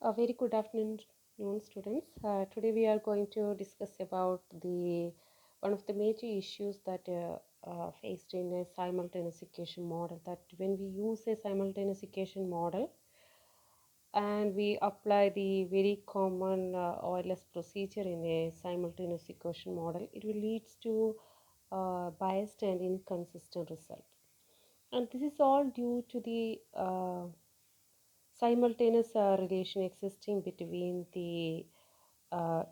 A very good afternoon, students. Today we are going to discuss about the one of the major issues that faced in a simultaneous equation model. That when we use a simultaneous equation model and we apply the very common OLS procedure in a simultaneous equation model, it will lead to biased and inconsistent result. And this is all due to the simultaneous relation existing between the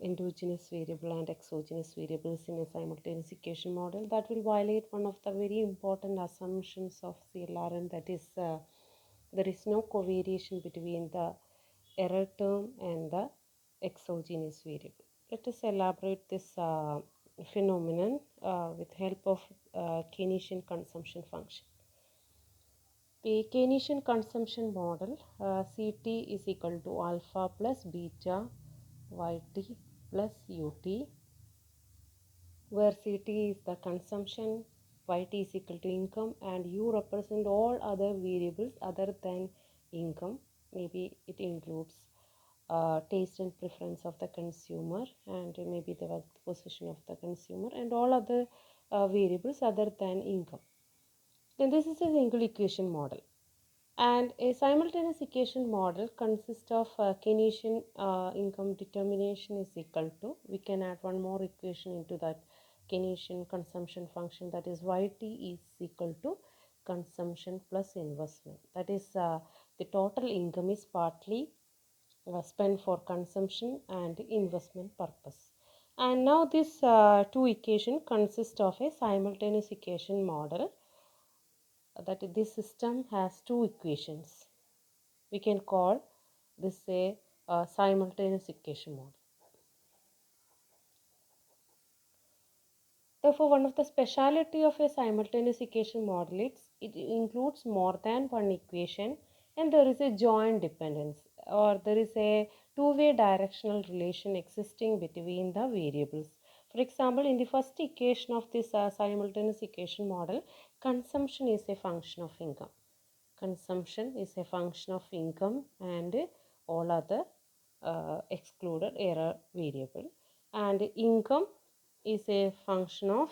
endogenous variable and exogenous variables in a simultaneous equation model that will violate one of the very important assumptions of CLRM, that is there is no covariation between the error term and the exogenous variable. Let us elaborate this phenomenon with help of Keynesian consumption function. The Keynesian consumption model, Ct is equal to alpha plus beta yt plus ut, where Ct is the consumption, yt is equal to income, and u represent all other variables other than income. Maybe it includes taste and preference of the consumer, and maybe the wealth position of the consumer, and all other variables other than income. Then this is a single equation model. And a simultaneous equation model consists of Keynesian income determination is equal to, we can add one more equation into that Keynesian consumption function, that is yt is equal to consumption plus investment. That is the total income is partly spent for consumption and investment purpose. And now this two equation consist of a simultaneous equation model, that this system has two equations. We can call this a simultaneous equation model. Therefore, one of the speciality of a simultaneous equation model is it includes more than one equation, and there is a joint dependence, or there is a two-way directional relation existing between the variables. For example, in the first equation of this simultaneous equation model, consumption is a function of income. Consumption is a function of income and all other excluded error variable, and income is a function of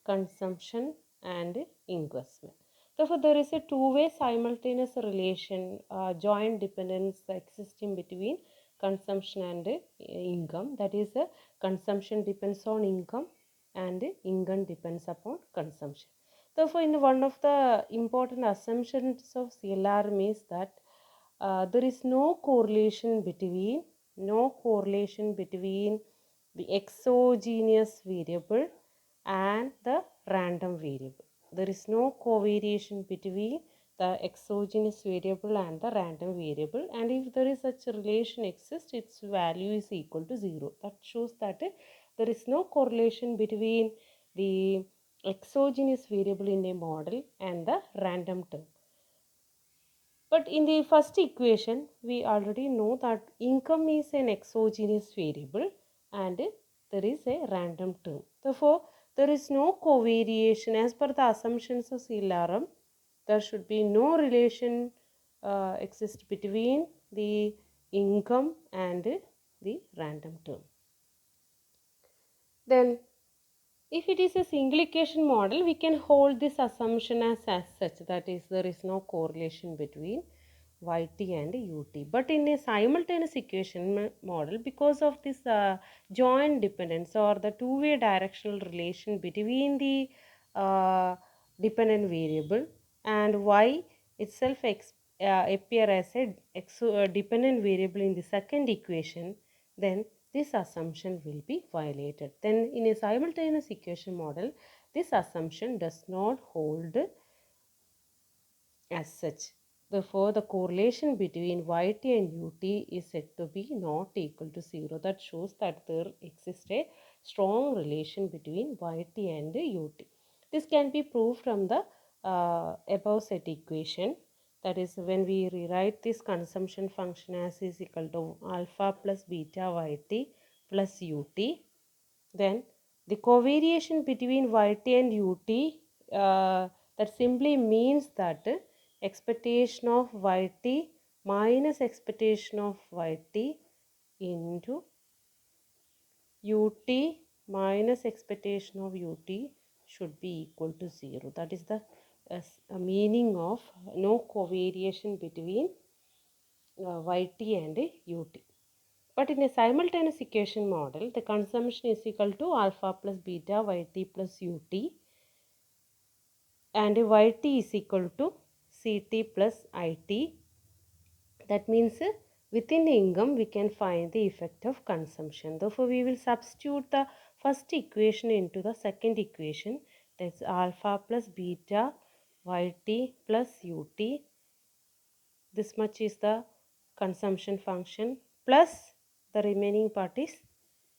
consumption and investment. Therefore, there is a two-way simultaneous relation, joint dependence existing between consumption and income. That is, consumption depends on income and income depends upon consumption. Therefore, in one of the important assumptions of CLRM is that there is no correlation between the exogenous variable and the random variable. There is no covariation between the exogenous variable and the random variable, and if there is such a relation exists, its value is equal to 0. That shows that there is no correlation between the exogenous variable in a model and the random term. But in the first equation, we already know that income is an exogenous variable and there is a random term. Therefore, there is no covariation as per the assumptions of CLRM. There should be no relation exist between the income and the random term. Then, if it is a single equation model, we can hold this assumption as such, that is, there is no correlation between yt and ut. But in a simultaneous equation model, because of this joint dependence or the two-way directional relation between the dependent variable and y itself appear as a dependent variable in the second equation, then this assumption will be violated. Then in a simultaneous equation model, this assumption does not hold as such. Therefore, the correlation between yt and ut is said to be not equal to 0. That shows that there exists a strong relation between yt and ut. This can be proved from the above set equation. That is, when we rewrite this consumption function as is equal to alpha plus beta yt plus ut, then the covariation between yt and ut, that simply means that expectation of yt minus expectation of yt into ut minus expectation of ut should be equal to 0. That is the meaning of no covariation between yt and ut. But in a simultaneous equation model, the consumption is equal to alpha plus beta yt plus ut, and yt is equal to ct plus it. That means within income we can find the effect of consumption. Therefore, we will substitute the first equation into the second equation. That's alpha plus beta yt plus ut. This much is the consumption function plus the remaining part is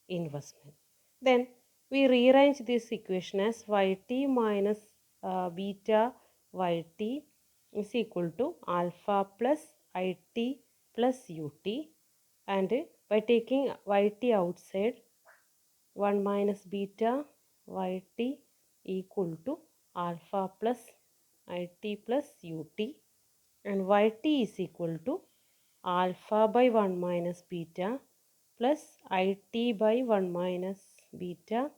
investment. Then we rearrange this equation as yt minus beta yt is equal to alpha plus it plus ut, and by taking yt outside, 1 minus beta yt equal to alpha plus it plus ut, and yt is equal to alpha by 1 minus beta plus it by 1 minus beta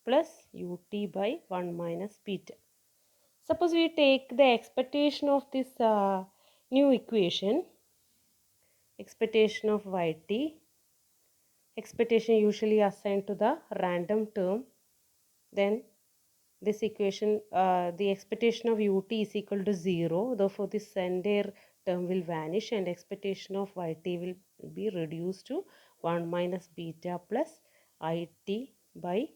plus ut by 1 minus beta. Suppose we take the expectation of this new equation, expectation of yt, expectation usually assigned to the random term, then this equation, the expectation of ut is equal to 0, therefore this entire term will vanish and expectation of yt will be reduced to 1 minus beta plus it by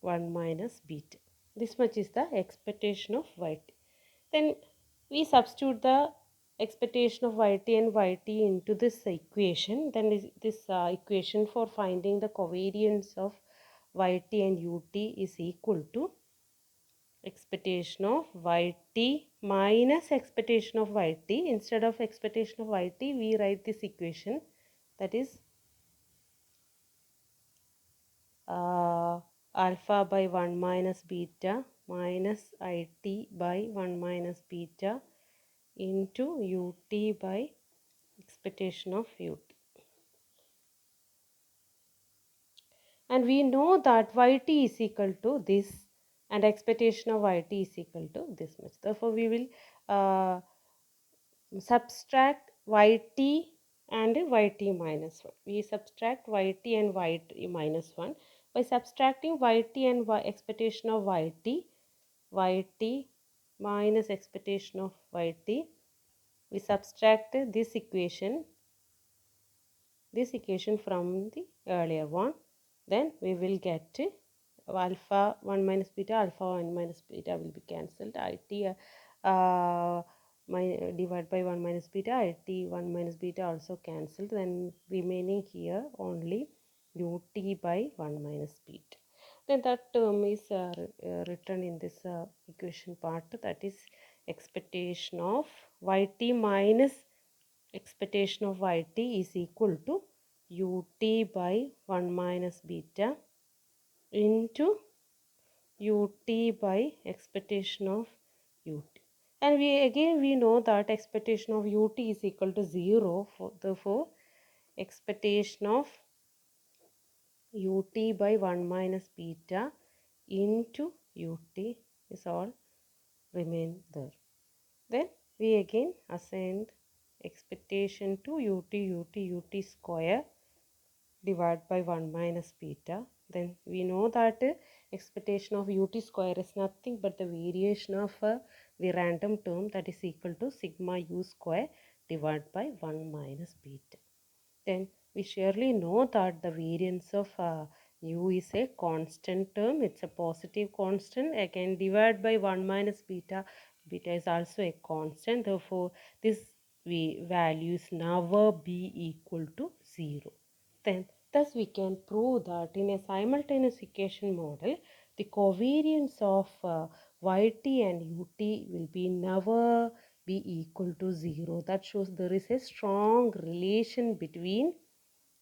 1 minus beta. This much is the expectation of yt. Then we substitute the expectation of yt and yt into this equation. Then this equation for finding the covariance of yt and ut is equal to expectation of yt minus expectation of yt. Instead of expectation of yt, we write this equation, that is alpha by 1 minus beta minus it by 1 minus beta into ut by expectation of ut. And we know that yt is equal to this and expectation of yt is equal to this much. Therefore, we will subtract yt and yt minus 1. We subtract yt and yt minus 1. By subtracting yt and expectation of yt minus expectation of yt, we subtract this equation from the earlier one. Then we will get alpha 1 minus beta, alpha 1 minus beta will be cancelled, it divided by 1 minus beta, it 1 minus beta also cancelled, then remaining here only ut by 1 minus beta. Then that term is written in this equation part, that is expectation of yt minus expectation of yt is equal to ut by 1 minus beta into ut by expectation of ut. And we know that expectation of ut is equal to 0. Therefore, expectation of ut by 1 minus beta into ut is all remain there. Then we again assigned expectation to ut square divided by 1 minus beta. Then we know that expectation of ut square is nothing but the variation of the random term, that is equal to sigma u square divided by 1 minus beta. Then we surely know that the variance of u is a constant term, it's a positive constant. Again, divided by 1 minus beta, beta is also a constant, therefore this values never be equal to 0. Then thus we can prove that in a simultaneous equation model, the covariance of yt and ut will be never be equal to 0. That shows there is a strong relation between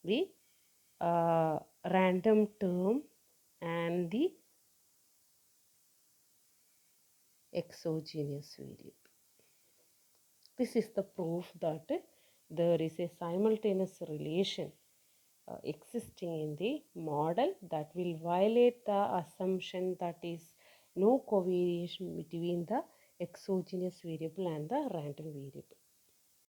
the random term and the exogenous variable. This is the proof that there is a simultaneous relation existing in the model that will violate the assumption that is no covariation between the exogenous variable and the random variable.